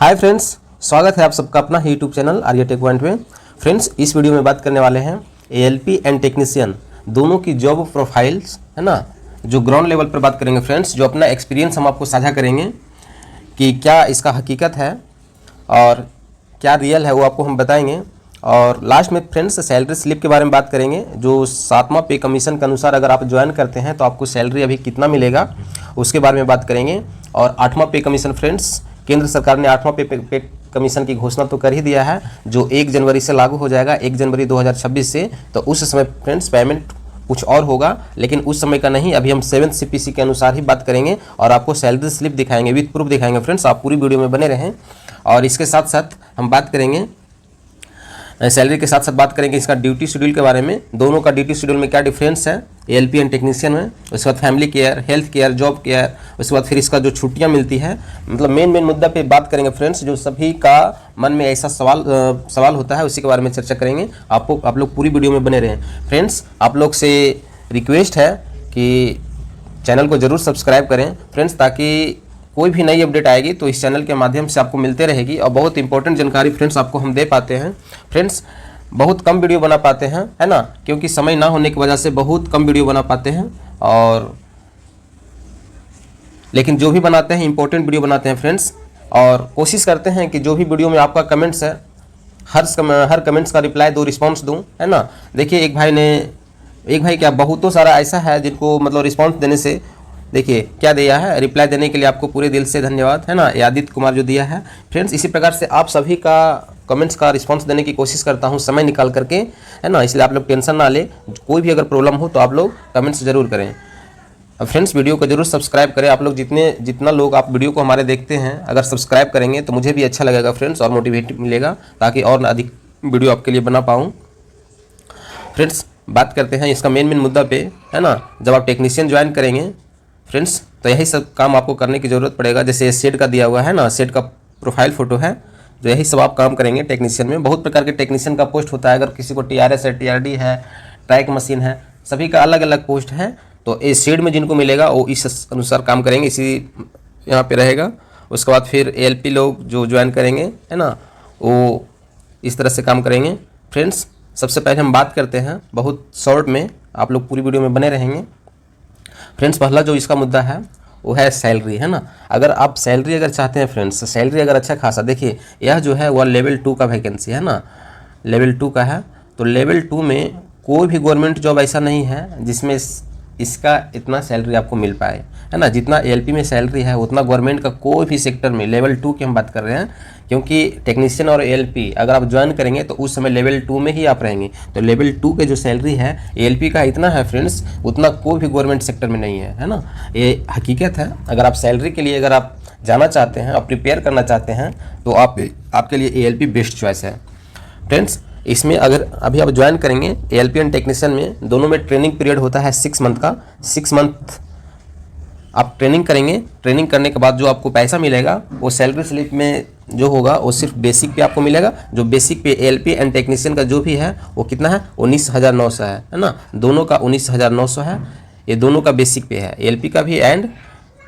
Hi friends, स्वागत है आप सबका अपना YouTube channel Arya tech point में। फ्रेंड्स, इस वीडियो में बात करने वाले हैं एएलपी एंड टेक्नीशियन दोनों की जॉब प्रोफाइल्स, है ना, जो ग्राउंड लेवल पर बात करेंगे फ्रेंड्स। जो अपना एक्सपीरियंस हम आपको साझा करेंगे कि क्या इसका हकीकत है और क्या रियल है, वो आपको हम बताएंगे। और लास्ट में फ्रेंड्स सैलरी स्लिप के बारे में बात करेंगे, जो 7वां पे कमीशन के अनुसार अगर आप ज्वाइन करते हैं तो आपको सैलरी अभी कितना मिलेगा उसके बारे में बात करेंगे। और 8वां पे कमीशन फ्रेंड्स, केंद्र सरकार ने 8वां पे कमीशन की घोषणा तो कर ही दिया है, जो 1 जनवरी से लागू हो जाएगा, 1 जनवरी 2026 से। तो उस समय फ्रेंड्स पेमेंट कुछ और होगा, लेकिन उस समय का नहीं। अभी हम 7 CPC के अनुसार ही बात करेंगे और आपको सैलरी स्लिप दिखाएंगे, विद प्रूफ दिखाएंगे फ्रेंड्स। आप पूरी वीडियो में बने रहें। और इसके साथ साथ हम बात करेंगे सैलरी के साथ साथ बात करेंगे इसका ड्यूटी शेड्यूल के बारे में। दोनों का ड्यूटी शेड्यूल में क्या डिफरेंस है एएलपी एंड टेक्नीशियन में। उसके बाद family care, health care, job care, उसके बाद फिर इसका जो छुट्टियां मिलती है, मतलब मेन मुद्दा पे बात करेंगे फ्रेंड्स। जो सभी का मन में ऐसा सवाल होता है, उसी के बारे में चर्चा करेंगे। आप लोग पूरी वीडियो में बने रहें फ्रेंड्स। आप लोग से रिक्वेस्ट है कि चैनल को जरूर सब्सक्राइब करें फ्रेंड्स, ताकि कोई भी नई अपडेट आएगी तो इस चैनल के माध्यम से आपको मिलते रहेगी। और बहुत इंपॉर्टेंट जानकारी फ्रेंड्स आपको हम दे पाते हैं फ्रेंड्स। बहुत कम वीडियो बना पाते हैं, है ना, क्योंकि समय ना होने की वजह से बहुत कम वीडियो बना पाते हैं। और लेकिन जो भी बनाते हैं इंपॉर्टेंट वीडियो बनाते हैं फ्रेंड्स। और कोशिश करते हैं कि जो भी वीडियो में आपका कमेंट्स है, हर कमेंट्स का रिप्लाई दूँ, रिस्पॉन्स दूँ, है ना। देखिए एक भाई क्या बहुतों सारा ऐसा है जिनको मतलब रिस्पॉन्स देने से, देखिए क्या दिया है, रिप्लाई देने के लिए आपको पूरे दिल से धन्यवाद, है ना, आदित्य कुमार जो दिया है फ्रेंड्स। इसी प्रकार से आप सभी का कमेंट्स का रिस्पांस देने की कोशिश करता हूं समय निकाल करके, है ना। इसलिए आप लोग टेंशन ना ले, कोई भी अगर प्रॉब्लम हो तो आप लोग कमेंट्स जरूर करें। अब फ्रेंड्स वीडियो को जरूर सब्सक्राइब करें। आप लोग जितना लोग आप वीडियो को हमारे देखते हैं, अगर सब्सक्राइब करेंगे तो मुझे भी अच्छा लगेगा फ्रेंड्स, और मोटिवेट मिलेगा, ताकि और अधिक वीडियो आपके लिए बना पाऊँ फ्रेंड्स। बात करते हैं इसका मेन मुद्दा पे, है ना। जब आप टेक्नीशियन ज्वाइन करेंगे फ्रेंड्स तो यही सब काम आपको करने की ज़रूरत पड़ेगा। जैसे सेट का दिया हुआ है ना, सेट का प्रोफाइल फ़ोटो है, जो यही सब आप काम करेंगे टेक्नीशियन में। बहुत प्रकार के टेक्नीशियन का पोस्ट होता है, अगर किसी को TRS है, TRD है, ट्रैक मशीन है, सभी का अलग अलग पोस्ट है। तो इस सेट में जिनको मिलेगा वो इस अनुसार काम करेंगे, इसी यहाँ पे रहेगा। उसके बाद फिर ALP लोग जो ज्वाइन करेंगे, है ना, वो इस तरह से काम करेंगे फ्रेंड्स। सबसे पहले हम बात करते हैं बहुत शॉर्ट में, आप लोग पूरी वीडियो में बने रहेंगे फ्रेंड्स। पहला जो इसका मुद्दा है वो है सैलरी, है ना। अगर आप सैलरी अगर चाहते हैं फ्रेंड्स, सैलरी अगर अच्छा खासा, देखिए यह जो है वह लेवल 2 का वैकेंसी है ना, लेवल 2 का है। तो लेवल 2 में कोई भी गवर्नमेंट जॉब ऐसा नहीं है जिसमें इसका इतना सैलरी आपको मिल पाए, है ना। जितना ALP में सैलरी है उतना गवर्नमेंट का कोई भी सेक्टर में, लेवल 2 की हम बात कर रहे हैं, क्योंकि टेक्नीशियन और ALP अगर आप ज्वाइन करेंगे तो उस समय लेवल 2 में ही आप रहेंगे। तो लेवल 2 के जो सैलरी है ALP का इतना है फ्रेंड्स, उतना कोई भी गवर्नमेंट सेक्टर में नहीं है, है ना। ये हकीकत है। अगर आप सैलरी के लिए अगर आप जाना चाहते हैं और प्रिपेयर करना चाहते हैं तो आपके लिए ALP बेस्ट चॉइस है फ्रेंड्स। इसमें अगर अभी आप ज्वाइन करेंगे ALP एंड टेक्नीशियन में, दोनों में ट्रेनिंग पीरियड होता है 6 मंथ का। 6 मंथ आप ट्रेनिंग करेंगे। ट्रेनिंग करने के बाद जो आपको पैसा मिलेगा वो सैलरी स्लिप में जो होगा वो सिर्फ बेसिक पे आपको मिलेगा। जो बेसिक पे ALP एंड टेक्नीशियन का जो भी है वो कितना है, 19,900 है ना। दोनों का 19,900 है। ये दोनों का बेसिक पे है, ALP का भी एंड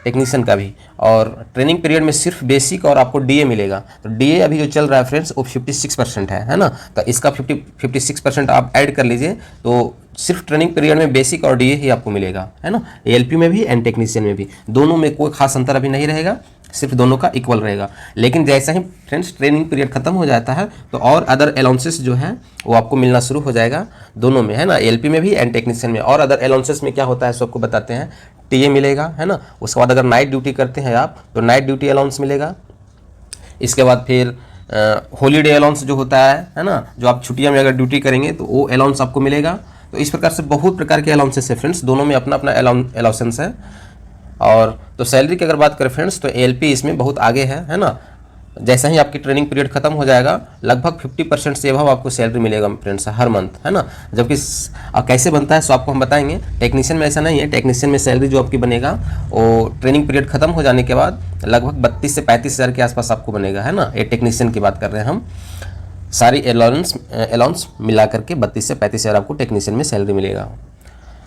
टेक्नीशियन का भी। और ट्रेनिंग पीरियड में सिर्फ बेसिक और आपको DA मिलेगा। तो DA अभी जो चल रहा है फ्रेंड्स वो 56% है ना। तो इसका 56% आप ऐड कर लीजिए, तो सिर्फ ट्रेनिंग पीरियड में बेसिक और DA ही आपको मिलेगा, है ना। ALP में भी एंड टेक्नीशियन में भी, दोनों में कोई खास अंतर अभी नहीं रहेगा, सिर्फ दोनों का इक्वल रहेगा। लेकिन जैसा ही फ्रेंड्स ट्रेनिंग पीरियड खत्म हो जाता है तो और अदर अलाउंसेस जो है वो आपको मिलना शुरू हो जाएगा दोनों में, है ना, ALP में भी एंड टेक्नीशियन में। और अदर अलाउंसेस में क्या होता है सबको बताते हैं। TA मिलेगा, है ना। उसके बाद अगर नाइट ड्यूटी करते हैं आप तो नाइट ड्यूटी अलाउंस मिलेगा। इसके बाद फिर हॉलीडे अलाउंस जो होता है ना, जो आप छुट्टियां में अगर ड्यूटी करेंगे तो वो अलाउंस आपको मिलेगा। तो इस प्रकार से बहुत प्रकार के अलाउंसेस है फ्रेंड्स, दोनों में अपना अपना अलाउंसेस है। और तो सैलरी की अगर बात करें फ्रेंड्स तो ALP इसमें बहुत आगे है ना। जैसा ही आपकी ट्रेनिंग पीरियड खत्म हो जाएगा लगभग 50% से अबव आपको सैलरी मिलेगा फ्रेंड्स हर मंथ, है ना। जबकि कैसे बनता है सो आपको हम बताएंगे। टेक्नीशियन में ऐसा नहीं है। टेक्नीशियन में सैलरी जो आपकी बनेगा वो ट्रेनिंग पीरियड खत्म हो जाने के बाद लगभग 32 से 35 हज़ार के आसपास आपको बनेगा, है ना। ये टेक्नीशियन की बात कर रहे हैं हम। सारी अलाउंस मिला करके 32 से 35 हज़ार आपको टेक्नीशियन में सैलरी मिलेगा।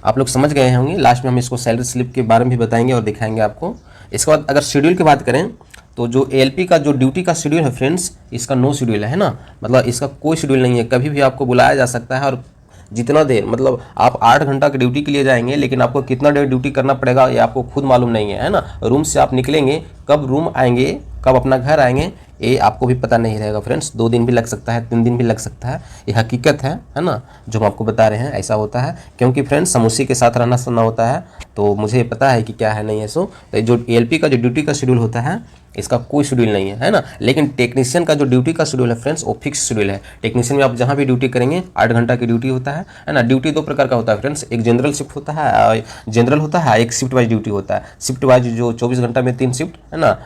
आप लोग समझ गए होंगे। लास्ट में हम इसको सैलरी स्लिप के बारे में भी बताएंगे और दिखाएंगे आपको। इसके बाद अगर शेड्यूल की बात करें तो जो एएलपी का जो ड्यूटी का शेड्यूल है फ्रेंड्स, इसका नो शेड्यूल है ना, मतलब इसका कोई शेड्यूल नहीं है, कभी भी आपको बुलाया जा सकता है। और जितना देर, मतलब आप 8 घंटा की ड्यूटी के लिए जाएंगे, लेकिन आपको कितना देर ड्यूटी करना पड़ेगा ये आपको खुद मालूम नहीं है ना। रूम से आप निकलेंगे, कब रूम आएंगे, कब अपना घर आएंगे, ये आपको भी पता नहीं रहेगा फ्रेंड्स। 2 दिन भी लग सकता है, 3 दिन भी लग सकता है, ये हकीकत है ना, जो हम आपको बता रहे हैं ऐसा होता है। क्योंकि फ्रेंड्स हम उसी के साथ रहना सुनना होता है, तो मुझे पता है कि क्या है नहीं है। सो तो जो एएलपी का जो ड्यूटी का शेड्यूल होता है, इसका कोई शेड्यूल नहीं है ना। लेकिन टेक्नीशियन का जो ड्यूटी का शेड्यूल है फ्रेंड्स, वो फिक्स शेड्यूल है। टेक्नीशियन में आप जहाँ भी ड्यूटी करेंगे 8 घंटा की ड्यूटी होता है ना। ड्यूटी 2 प्रकार का होता है फ्रेंड्स, एक जनरल शिफ्ट होता है, एक शिफ्ट वाइज ड्यूटी होता है। शिफ्ट वाइज जो 24 घंटा में 3 शिफ्ट है ना,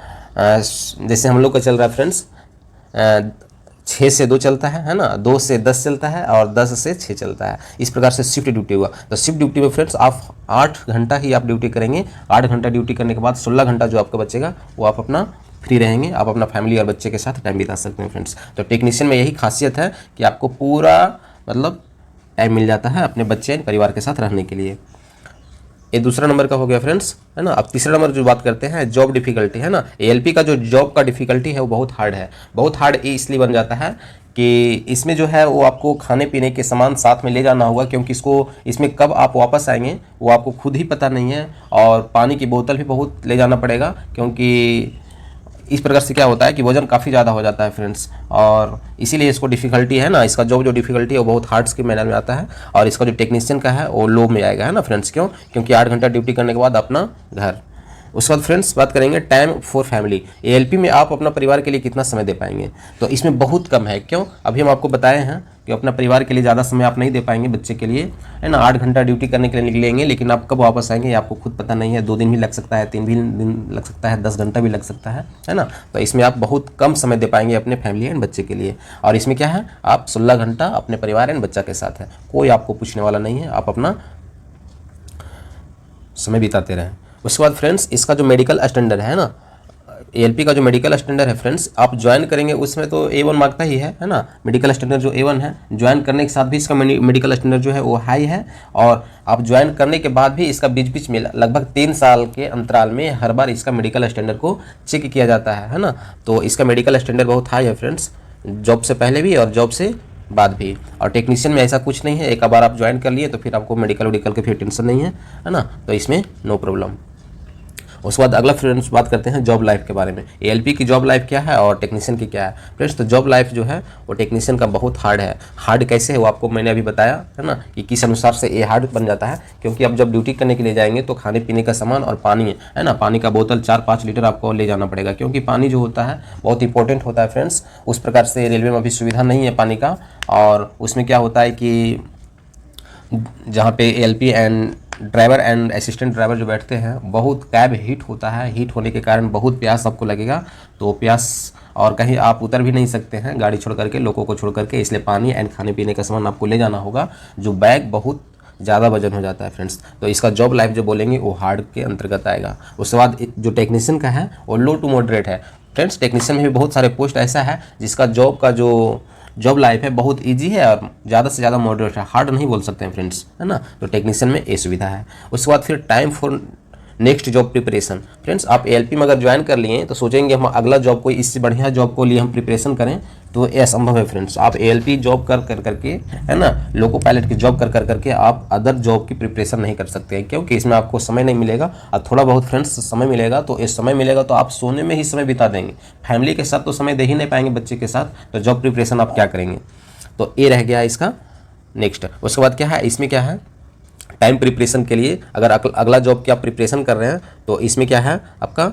जैसे हम लोग का चल रहा है फ्रेंड्स 6 से 2 चलता है ना, 2 से 10 चलता है और 10 से 6 चलता है। इस प्रकार से शिफ्ट ड्यूटी हुआ। तो शिफ्ट ड्यूटी में फ्रेंड्स आप 8 घंटा ही आप ड्यूटी करेंगे। 8 घंटा ड्यूटी करने के बाद 16 घंटा जो आपका बचेगा वो आप अपना फ्री रहेंगे, आप अपना फैमिली और बच्चे के साथ टाइम बिता सकते हैं फ्रेंड्स। तो टेक्नीशियन में यही खासियत है कि आपको पूरा मतलब टाइम मिल जाता है अपने बच्चे परिवार के साथ रहने के लिए। ये दूसरा नंबर का हो गया फ्रेंड्स, है ना। अब तीसरा नंबर जो बात करते हैं जॉब डिफ़िकल्टी, है ना। एएलपी का जो जॉब का डिफ़िकल्टी है वो बहुत हार्ड है। बहुत हार्ड इसलिए बन जाता है कि इसमें जो है वो आपको खाने पीने के सामान साथ में ले जाना होगा, क्योंकि इसमें कब आप वापस आएंगे वो आपको खुद ही पता नहीं है। और पानी की बोतल भी बहुत ले जाना पड़ेगा, क्योंकि इस प्रकार से क्या होता है कि वजन काफ़ी ज़्यादा हो जाता है फ्रेंड्स, और इसीलिए इसको डिफ़िकल्टी है ना। इसका जॉब जो डिफ़िकल्टी है वो बहुत हार्ड्स के मैनर में आता है, और इसका जो टेक्नीशियन का है वो लो में आएगा, है ना फ्रेंड्स। क्यों? क्योंकि 8 घंटा ड्यूटी करने के बाद अपना घर। उसके बाद फ्रेंड्स बात करेंगे टाइम फॉर फैमिली। एएलपी में आप अपना परिवार के लिए कितना समय दे पाएंगे, तो इसमें बहुत कम है। क्यों? अभी हम आपको बताए हैं कि अपना परिवार के लिए ज़्यादा समय आप नहीं दे पाएंगे बच्चे के लिए, है ना। 8 घंटा ड्यूटी करने के लिए निकलेंगे, लेकिन आप कब वापस आएंगे ये आपको खुद पता नहीं है। 2 दिन भी लग सकता है, 3 भी दिन लग सकता है, 10 घंटा भी लग सकता है ना। तो इसमें आप बहुत कम समय दे पाएंगे अपने फैमिली एंड बच्चे के लिए। और इसमें क्या है, आप 16 घंटा अपने परिवार एंड बच्चा के साथ है, कोई आपको पूछने वाला नहीं है, आप अपना समय बिताते रहें। उसके बाद फ्रेंड्स इसका जो मेडिकल स्टैंडर्ड है ना, एएलपी का जो मेडिकल स्टैंडर्ड है फ्रेंड्स, आप ज्वाइन करेंगे उसमें तो A1 मांगता ही है ना। मेडिकल स्टैंडर्ड जो A1 है, ज्वाइन करने के साथ भी इसका मेडिकल स्टैंडर्ड जो है वो हाई है। और आप ज्वाइन करने के बाद भी इसका बीच बीच में लगभग 3 साल के अंतराल में हर बार इसका मेडिकल स्टैंडर्ड को चेक किया जाता है ना। तो इसका मेडिकल स्टैंडर्ड बहुत हाई है फ्रेंड्स, जॉब से पहले भी और जॉब से बाद भी। और टेक्नीशियन में ऐसा कुछ नहीं है, एक बार आप ज्वाइन कर लिए तो फिर आपको मेडिकल के फिर टेंशन नहीं है ना। तो इसमें नो प्रॉब्लम। उसके बाद अगला फ्रेंड्स बात करते हैं जॉब लाइफ के बारे में। एएलपी की जॉब लाइफ क्या है और टेक्नीशियन की क्या है फ्रेंड्स। तो जॉब लाइफ जो है वो टेक्नीशियन का बहुत हार्ड है। हार्ड कैसे है वो आपको मैंने अभी बताया है ना, कि किस अनुसार से ये हार्ड बन जाता है। क्योंकि अब जब ड्यूटी करने के लिए जाएंगे तो खाने पीने का सामान और पानी है ना, पानी का बोतल 4-5 लीटर आपको ले जाना पड़ेगा, क्योंकि पानी जो होता है बहुत इंपॉर्टेंट होता है फ्रेंड्स। उस प्रकार से रेलवे में अभी सुविधा नहीं है पानी का। और उसमें क्या होता है कि जहाँ पे ALP and driver and assistant driver जो बैठते हैं, बहुत कैब हीट होता है। हीट होने के कारण बहुत प्यास आपको लगेगा, तो प्यास और कहीं आप उतर भी नहीं सकते हैं गाड़ी छोड़ करके, लोगों को छोड़ करके। इसलिए पानी एंड खाने पीने का सामान आपको ले जाना होगा, जो बैग बहुत ज़्यादा वजन हो जाता है फ्रेंड्स। तो इसका जॉब लाइफ जो बोलेंगे वो हार्ड के अंतर्गत आएगा। उसके बाद जो टेक्नीशियन का है वो लो टू मॉडरेट है फ्रेंड्स। टेक्नीशियन में भी बहुत सारे पोस्ट ऐसा है जिसका जॉब का जो जॉब लाइफ है बहुत इजी है और ज़्यादा से ज़्यादा मॉडरेट है, हार्ड नहीं बोल सकते हैं फ्रेंड्स, है ना। तो टेक्नीशियन में ये सुविधा है। उसके बाद फिर time for next job preparation. Friends आप एएलपी में अगर ज्वाइन कर लिए तो सोचेंगे हम अगला जॉब कोई इससे बढ़िया जॉब को लिए हम प्रिपरेशन करें, तो ये असंभव है फ्रेंड्स। आप एएलपी जॉब कर करके, है ना, लोको पायलट की जॉब कर करके आप अदर जॉब की प्रिपरेशन नहीं कर सकते हैं, क्योंकि इसमें आपको समय नहीं मिलेगा। और थोड़ा बहुत फ्रेंड्स समय मिलेगा तो इस समय मिलेगा तो आप सोने में ही समय बिता देंगे, फैमिली के साथ तो समय दे ही नहीं पाएंगे बच्चे के साथ, तो जॉब प्रिपरेशन आप क्या करेंगे। तो ये रह गया इसका नेक्स्ट। उसके बाद क्या है, इसमें क्या है, टाइम प्रिपरेशन के लिए अगर अगला जॉब की आप प्रिपरेशन कर रहे हैं तो इसमें क्या है, आपका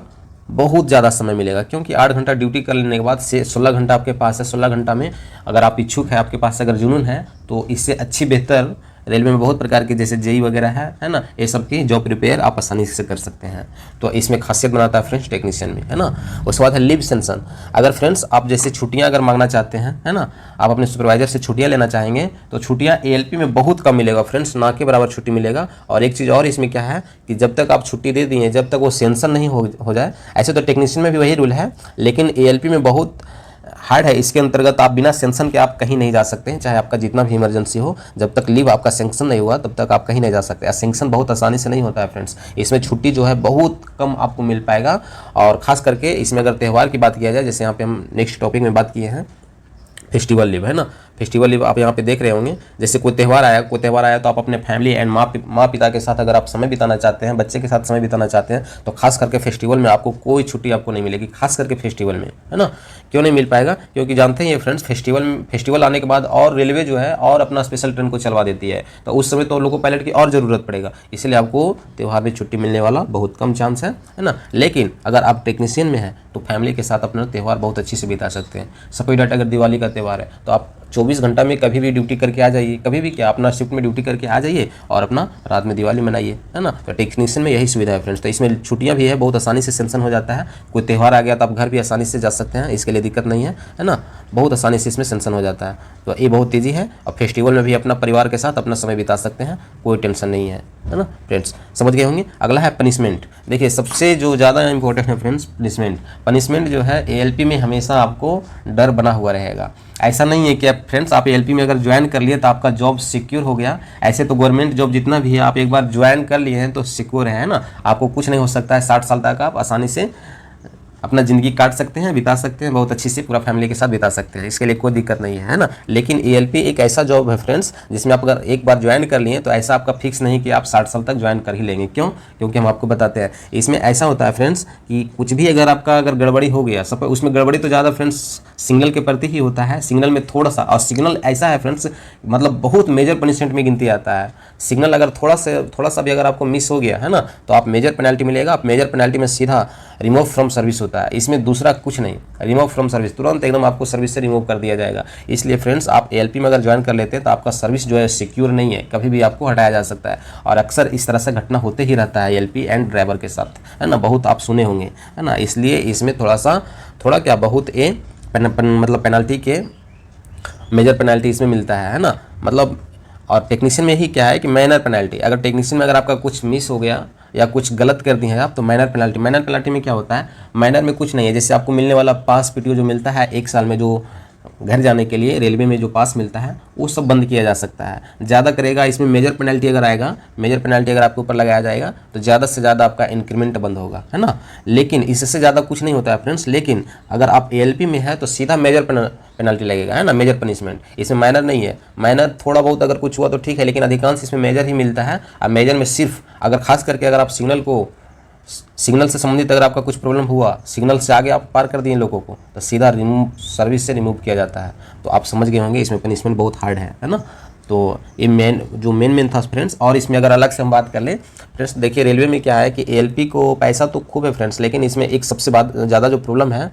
बहुत ज़्यादा समय मिलेगा। क्योंकि 8 घंटा ड्यूटी कर लेने के बाद से 16 घंटा आपके पास है। 16 घंटा में अगर आप इच्छुक है, आपके पास अगर जुनून है, तो इससे अच्छी बेहतर रेलवे में बहुत प्रकार के जैसे जेई वगैरह है ना, ये सब की जॉब प्रिपेयर आप आसानी से कर सकते हैं। तो इसमें खासियत बनाता है फ्रेंड्स टेक्नीशियन में, है ना। उसके बाद है लीव सेंशन। अगर फ्रेंड्स आप जैसे छुट्टियां अगर मांगना चाहते हैं, है ना, आप अपने सुपरवाइजर से छुट्टियां लेना चाहेंगे तो छुट्टियां एएलपी में बहुत कम मिलेगा फ्रेंड्स, ना के बराबर छुट्टी मिलेगा। और एक चीज़ और इसमें क्या है कि जब तक आप छुट्टी दे दिए, जब तक वो सेंशन नहीं हो जाए, ऐसे तो टेक्नीशियन में भी वही रूल है, लेकिन एएलपी में बहुत हार्ड है। इसके अंतर्गत आप बिना सेंक्शन के आप कहीं नहीं जा सकते हैं, चाहे आपका जितना भी इमरजेंसी हो, जब तक लीव आपका सेंक्शन नहीं हुआ तब तक आप कहीं नहीं जा सकते। सेंक्शन बहुत आसानी से नहीं होता है फ्रेंड्स, इसमें छुट्टी जो है बहुत कम आपको मिल पाएगा। और खास करके इसमें अगर त्यौहार की बात किया जाए, जैसे यहाँ पे हम नेक्स्ट टॉपिक में बात किए हैं फेस्टिवल लीव, है ना। फेस्टिवल लीव आप यहाँ पे देख रहे होंगे, जैसे कोई त्यौहार आया तो आप अपने फैमिली एंड माँ पिता के साथ अगर आप समय बिताना चाहते हैं, बच्चे के साथ समय बिताना चाहते हैं, तो खास करके फेस्टिवल में आपको कोई छुट्टी आपको नहीं मिलेगी, खास करके फेस्टिवल में, है ना। क्यों नहीं मिल पाएगा? क्योंकि जानते हैं ये फ्रेंड्स, फेस्टिवल आने के बाद और रेलवे जो है और अपना स्पेशल ट्रेन को चलवा देती है, तो उस समय तो लोगों को पायलट की और ज़रूरत पड़ेगा, इसलिए आपको त्यौहार में छुट्टी मिलने वाला बहुत कम चांस है ना। लेकिन अगर आप टेक्नीशियन में हैं तो फैमिली के साथ अपना त्यौहार बहुत अच्छी से बिता सकते हैं। सपोज डेट अगर दिवाली का त्यौहार है तो आप 24 घंटा में कभी भी ड्यूटी करके आ जाइए, कभी भी क्या अपना शिफ्ट में ड्यूटी करके आ जाइए और अपना रात में दिवाली मनाइए, है ना। तो टेक्नीशियन में यही सुविधा है फ्रेंड्स। तो इसमें छुट्टियां भी है, बहुत आसानी से सेंक्शन हो जाता है। कोई त्यौहार आ गया तो आप घर भी आसानी से जा सकते हैं, इसके लिए दिक्कत नहीं है ना। बहुत आसानी से इसमें सेंक्शन हो जाता है, तो ये बहुत तेज़ी है। और फेस्टिवल में भी अपना परिवार के साथ अपना समय बिता सकते हैं, कोई टेंशन नहीं है ना फ्रेंड्स, समझ गए होंगे। अगला है पनिशमेंट। देखिए सबसे जो ज़्यादा इंपॉर्टेंट है फ्रेंड्स पनिशमेंट जो है एएलपी में हमेशा आपको डर बना हुआ रहेगा। ऐसा नहीं है कि आप फ्रेंड्स आप एएलपी में अगर ज्वाइन कर लिए तो आपका जॉब सिक्योर हो गया। ऐसे तो गवर्नमेंट जॉब जितना भी है आप एक बार ज्वाइन कर लिए हैं तो सिक्योर है ना, आपको कुछ नहीं हो सकता है। 60 साल तक आप आसानी से अपना ज़िंदगी काट सकते हैं, बिता सकते हैं, बहुत अच्छी से पूरा फैमिली के साथ बिता सकते हैं, इसके लिए कोई दिक्कत नहीं है ना। लेकिन एएलपी एक ऐसा जॉब है फ्रेंड्स जिसमें आप अगर एक बार ज्वाइन कर लिए तो ऐसा आपका फिक्स नहीं कि आप 60 साल तक ज्वाइन कर ही लेंगे। क्यों? क्योंकि हम आपको बताते हैं इसमें ऐसा होता है फ्रेंड्स कि कुछ भी अगर आपका अगर गड़बड़ी हो गया, सब उसमें गड़बड़ी तो ज़्यादा फ्रेंड्स सिग्नल के प्रति ही होता है। सिग्नल में थोड़ा सा, और सिग्नल ऐसा है फ्रेंड्स मतलब बहुत मेजर पनिशमेंट में गिनती आता है। सिग्नल अगर थोड़ा सा भी अगर आपको मिस हो गया है ना तो आप मेजर पेनल्टी मिलेगा। आप मेजर पेनल्टी में सीधा रिमूव फ्रॉम सर्विस होता है, इसमें दूसरा कुछ नहीं। रिमूव फ्रॉम सर्विस तुरंत एकदम आपको सर्विस से रिमूव कर दिया जाएगा। इसलिए फ्रेंड्स आप एएलपी में अगर ज्वाइन कर लेते हैं तो आपका सर्विस जो है सिक्योर नहीं है, कभी भी आपको हटाया जा सकता है। और अक्सर इस तरह से घटना होते ही रहता है एएलपी एंड ड्राइवर के साथ, है ना। बहुत आप सुने होंगे, है ना। इसलिए इसमें थोड़ा क्या बहुत मतलब पेनल्टी के मेजर पेनल्टी इसमें मिलता है ना मतलब। और टेक्नीशियन में ही क्या है कि माइनर पेनल्टी, अगर टेक्नीशियन में अगर आपका कुछ मिस हो गया या कुछ गलत कर दिए हैं आप तो माइनर पेनल्टी में क्या होता है, माइनर में कुछ नहीं है। जैसे आपको मिलने वाला पास पीटीओ जो मिलता है 1 साल में, जो घर जाने के लिए रेलवे में जो पास मिलता है वो सब बंद किया जा सकता है। ज़्यादा करेगा इसमें मेजर पेनल्टी अगर आएगा, मेजर पेनल्टी अगर आपके ऊपर लगाया जाएगा तो ज़्यादा से ज़्यादा आपका इंक्रीमेंट बंद होगा, है ना। लेकिन इससे ज़्यादा कुछ नहीं होता है फ्रेंड्स। लेकिन अगर आप एएलपी में है तो सीधा मेजर पेनल्टी लगेगा, है ना, मेजर पनिशमेंट। इसमें माइनर नहीं है। माइनर थोड़ा बहुत अगर कुछ हुआ तो ठीक है, लेकिन अधिकांश इसमें मेजर ही मिलता है। और मेजर में सिर्फ अगर खास करके अगर आप सिग्नल से संबंधित अगर आपका कुछ प्रॉब्लम हुआ, सिग्नल से आगे आप पार कर दिए लोगों को, तो सीधा सर्विस से रिमूव किया जाता है। तो आप समझ गए होंगे इसमें पनिशमेंट बहुत हार्ड है ना। तो ये मेन था फ्रेंड्स। और इसमें अगर अलग से हम बात कर लें फ्रेंड्स, देखिए रेलवे में क्या है कि एएलपी को पैसा तो खूब है फ्रेंड्स, लेकिन इसमें एक सबसे ज़्यादा जो प्रॉब्लम है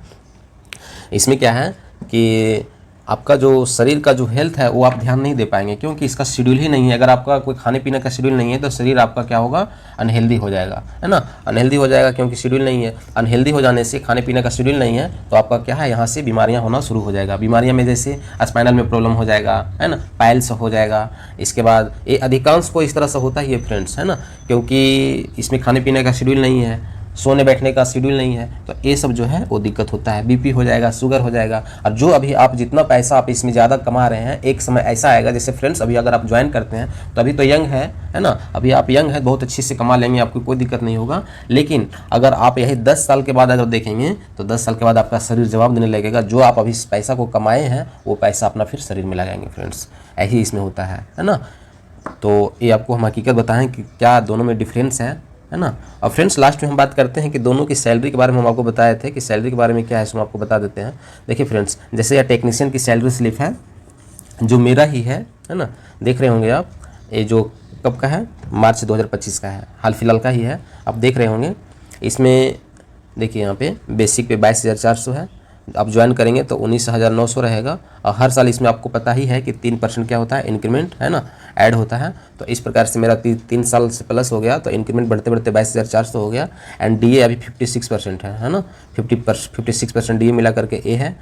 इसमें क्या है कि आपका जो शरीर का जो हेल्थ है वो आप ध्यान नहीं दे पाएंगे, क्योंकि इसका शेड्यूल ही नहीं है। अगर आपका कोई खाने पीने का शेड्यूल नहीं है तो शरीर आपका क्या होगा, अनहेल्दी हो जाएगा, है ना। अनहेल्दी हो जाएगा क्योंकि शेड्यूल नहीं है। अनहेल्दी हो जाने से, खाने पीने का शेड्यूल नहीं है तो आपका क्या है, यहाँ से बीमारियाँ होना शुरू हो जाएगा। बीमारियाँ में जैसे स्पाइनल में प्रॉब्लम हो जाएगा, है ना, पाइल्स हो जाएगा। इसके बाद ये अधिकांश को इस तरह से होता ही है फ्रेंड्स, है ना, क्योंकि इसमें खाने पीने का शेड्यूल नहीं है, सोने बैठने का शेड्यूल नहीं है, तो ये सब जो है वो दिक्कत होता है। बीपी हो जाएगा, शुगर हो जाएगा। और जो अभी आप जितना पैसा आप इसमें ज़्यादा कमा रहे हैं, एक समय ऐसा आएगा, जैसे फ्रेंड्स अभी अगर आप ज्वाइन करते हैं तो अभी तो यंग है ना, अभी आप यंग है, बहुत अच्छी से कमा लेंगे, आपको कोई दिक्कत नहीं होगा। लेकिन अगर आप यही 10 साल के बाद अगर देखेंगे तो 10 साल के बाद आपका शरीर जवाब देने लगेगा। जो आप अभी पैसा को कमाए हैं वो पैसा अपना फिर शरीर में लगाएंगे फ्रेंड्स, यही इसमें होता है ना। तो ये आपको हम हकीकत बताएं कि क्या दोनों में डिफरेंस है ना। और फ्रेंड्स लास्ट में हम बात करते हैं कि दोनों की सैलरी के बारे में हम आपको बताए थे कि सैलरी के बारे में क्या है, इसमें आपको बता देते हैं। देखिए फ्रेंड्स, जैसे यह टेक्नीशियन की सैलरी स्लिप है जो मेरा ही है ना, देख रहे होंगे आप। ये जो कब का है, मार्च 2025 का है, हाल फिलहाल का ही है, आप देख रहे होंगे। इसमें देखिए यहाँ पे बेसिक पे 22,400 है, आप ज्वाइन करेंगे तो 19,900 रहेगा। और हर साल इसमें आपको पता ही है कि 3% क्या होता है, इंक्रीमेंट, है ना, ऐड होता है। तो इस प्रकार से मेरा 3 साल से प्लस हो गया तो इंक्रीमेंट बढ़ते बढ़ते 22,400 हो गया। एंड डीए अभी 56% है ना, 56% डीए मिला करके ए है।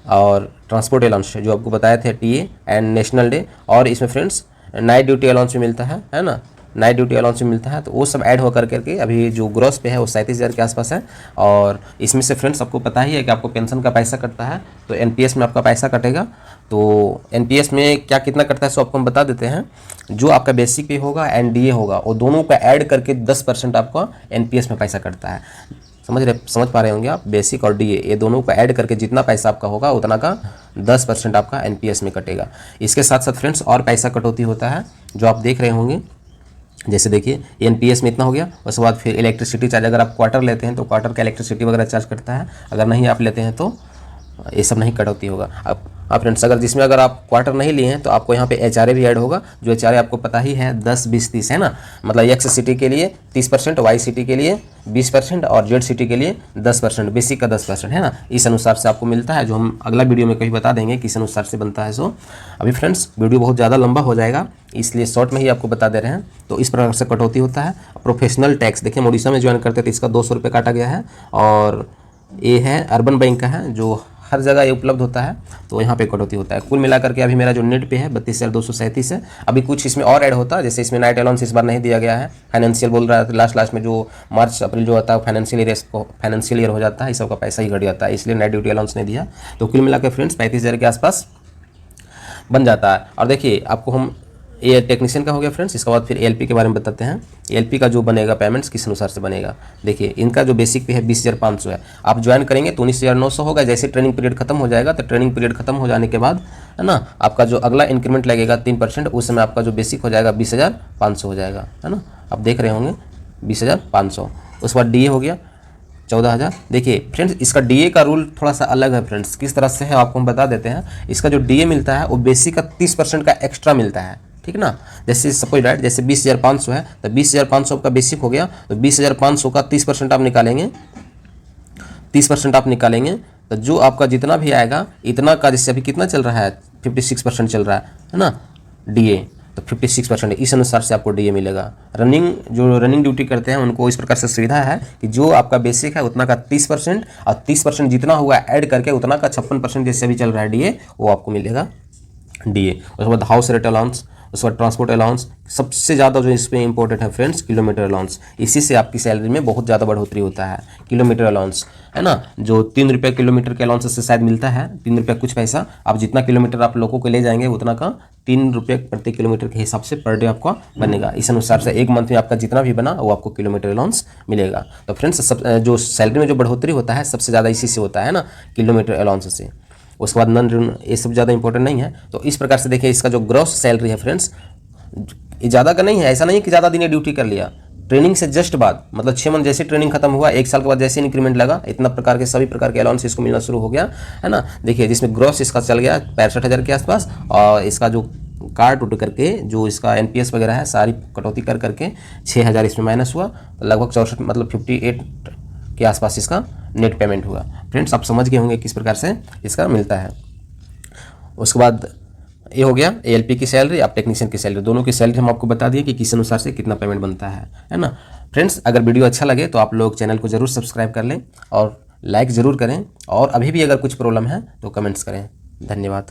और ट्रांसपोर्ट अलाउंस जो आपको बताए थे टीए एंड नेशनल डे, और इसमें फ्रेंड्स नाइट ड्यूटी अलाउंस भी मिलता है ना। नाइट ड्यूटी अलाउंस भी मिलता है, तो वो सब ऐड होकर करके अभी जो ग्रॉस पे है वो 37,000 के आसपास है। और इसमें से फ्रेंड्स आपको पता ही है कि आपको पेंशन का पैसा कटता है, तो एनपीएस में आपका पैसा कटेगा। तो एनपीएस में क्या कितना कटता है सो आपको हम बता देते हैं। जो आपका बेसिक पे होगा एंड डीए होगा, वो दोनों का ऐड करके 10% आपका एनपीएस में पैसा कटता है। समझ पा रहे होंगे आप, बेसिक और डीए ये दोनों को ऐड करके जितना पैसा आपका होगा उतना का 10% आपका एनपीएस में कटेगा। इसके साथ साथ फ्रेंड्स और पैसा कटौती होता है जो आप देख रहे होंगे। जैसे देखिए एनपीएस में इतना हो गया, उसके बाद फिर इलेक्ट्रिसिटी चार्ज, अगर आप क्वार्टर लेते हैं तो क्वार्टर का इलेक्ट्रिसिटी वगैरह चार्ज करता है, अगर नहीं आप लेते हैं तो ये सब नहीं कटौती होगा। अब फ्रेंड्स अगर आप क्वार्टर नहीं लिए हैं तो आपको यहाँ पे एचआरए भी ऐड होगा, जो एचआरए आपको पता ही है 10 20 30 है ना, मतलब एक्स सिटी के लिए 30%, वाई सिटी के लिए 20% और जेड सिटी के लिए 10%, बेसिक का 10% है ना। इस अनुसार से आपको मिलता है, जो हम अगला वीडियो में कभी बता देंगे किस अनुसार से बनता है। सो अभी फ्रेंड्स वीडियो बहुत ज़्यादा लंबा हो जाएगा, इसलिए शॉर्ट में ही आपको बता दे रहे हैं। तो इस प्रकार से कटौती होता है। प्रोफेशनल टैक्स देखिए, हम उड़ीसा में ज्वाइन करते थे, इसका 200 रुपये काटा गया है, और ये है अर्बन बैंक का है जो हर जगह ये उपलब्ध होता है, तो यहाँ पे कटौती होता है। कुल मिलाकर के अभी मेरा जो नेट पे है 32,237 है। अभी कुछ इसमें और ऐड होता है, जैसे इसमें नाइट अलाउंस इस बार नहीं दिया गया है, फाइनेंशियल बोल रहा है लास्ट में जो मार्च अप्रैल जो होता है फाइनेंशियल ईयर हो जाता है, इस सब का पैसा ही घट जाता है, इसलिए नाइट ड्यूटी अलाउंस नहीं दिया। तो कुल मिलाकर फ्रेंड्स 35,000 के आसपास बन जाता है। और देखिए आपको हम ये टेक्नीशियन का हो गया फ्रेंड्स, इसके बाद फिर एलपी के बारे में बताते हैं। एलपी का जो बनेगा पेमेंट्स किस अनुसार से बनेगा, देखिए इनका जो बेसिक पे है 20,500 है, आप ज्वाइन करेंगे तो 19,900 होगा। जैसे ट्रेनिंग पीरियड खत्म हो जाएगा तो ट्रेनिंग पीरियड खत्म हो जाने के बाद है ना, आपका जो अगला इंक्रीमेंट लगेगा 3%, उस समय आपका जो बेसिक हो जाएगा 20,500 हो जाएगा, है ना, आप देख रहे होंगे 20,500। उसके बाद डीए हो गया 14,000। देखिए फ्रेंड्स इसका डीए का रूल थोड़ा सा अलग है फ्रेंड्स, किस तरह से है आपको हम बता देते हैं। इसका जो डीए मिलता है वो बेसिक का 30% का एक्स्ट्रा मिलता है, ठीक ना। जैसे सपोज राइट, जैसे 20,500 है तो 20,500 का बेसिक हो गया, तो 20,500 का 30% आप निकालेंगे, 30% आप निकालेंगे तो जो आपका जितना भी आएगा इतना का, जैसे अभी कितना चल रहा है 56% चल रहा है ना डीए, तो 56% इस अनुसार से आपको डीए मिलेगा। जो रनिंग ड्यूटी करते हैं उनको इस प्रकार से सुविधा है कि जो आपका बेसिक है उतना का 30% और 30% जितना हुआ ऐड करके उतना का 56% जैसे अभी चल रहा है डीए, वो आपको मिलेगा डीए। उसके बाद हाउस रेंट अलाउंस, उसके बाद ट्रांसपोर्ट अलाउंस, सबसे ज़्यादा जो इसमें इंपॉर्टेंट है फ्रेंड्स किलोमीटर अलाउंस, इसी से आपकी सैलरी में बहुत ज़्यादा बढ़ोतरी होता है। किलोमीटर अलाउंस है ना, जो 3 रुपये किलोमीटर के अलाउंस से शायद मिलता है, 3 रुपये कुछ पैसा। आप जितना किलोमीटर आप लोगों को ले जाएंगे उतना का 3 रुपये प्रति किलोमीटर के हिसाब से पर डे आपका बनेगा। इस अनुसार से एक मंथ में आपका जितना भी बना वो आपको किलोमीटर अलाउंस मिलेगा। तो फ्रेंड्स सब जो सैलरी में जो बढ़ोतरी होता है सबसे ज़्यादा इसी से होता है ना, किलोमीटर अलाउंस से। उसके बाद नॉन, ये सब ज़्यादा इंपॉर्टेंट नहीं है। तो इस प्रकार से देखिए इसका जो ग्रॉस सैलरी है फ्रेंड्स, ये ज़्यादा का नहीं है, ऐसा नहीं है कि ज़्यादा दिन ड्यूटी कर लिया, ट्रेनिंग से जस्ट बाद, मतलब 6 मंथ जैसे ट्रेनिंग खत्म हुआ, 1 साल के बाद जैसे इंक्रीमेंट लगा, इतना प्रकार के सभी प्रकार के अलाउंस इसको मिलना शुरू हो गया, है ना। देखिए जिसमें ग्रॉस इसका चल गया 65,000 के आसपास, और इसका जो काट उठ करके जो इसका एनपीएस वगैरह है सारी कटौती कर करके 6,000 इसमें माइनस हुआ, लगभग 64 मतलब 58 के आसपास इसका नेट पेमेंट हुआ। फ्रेंड्स आप समझ गए होंगे किस प्रकार से इसका मिलता है। उसके बाद ये हो गया एएलपी की सैलरी, आप टेक्नीशियन की सैलरी, दोनों की सैलरी हम आपको बता दिए कि किस अनुसार से कितना पेमेंट बनता है ना। फ्रेंड्स अगर वीडियो अच्छा लगे तो आप लोग चैनल को ज़रूर सब्सक्राइब कर लें और लाइक ज़रूर करें, और अभी भी अगर कुछ प्रॉब्लम है तो कमेंट्स करें। धन्यवाद।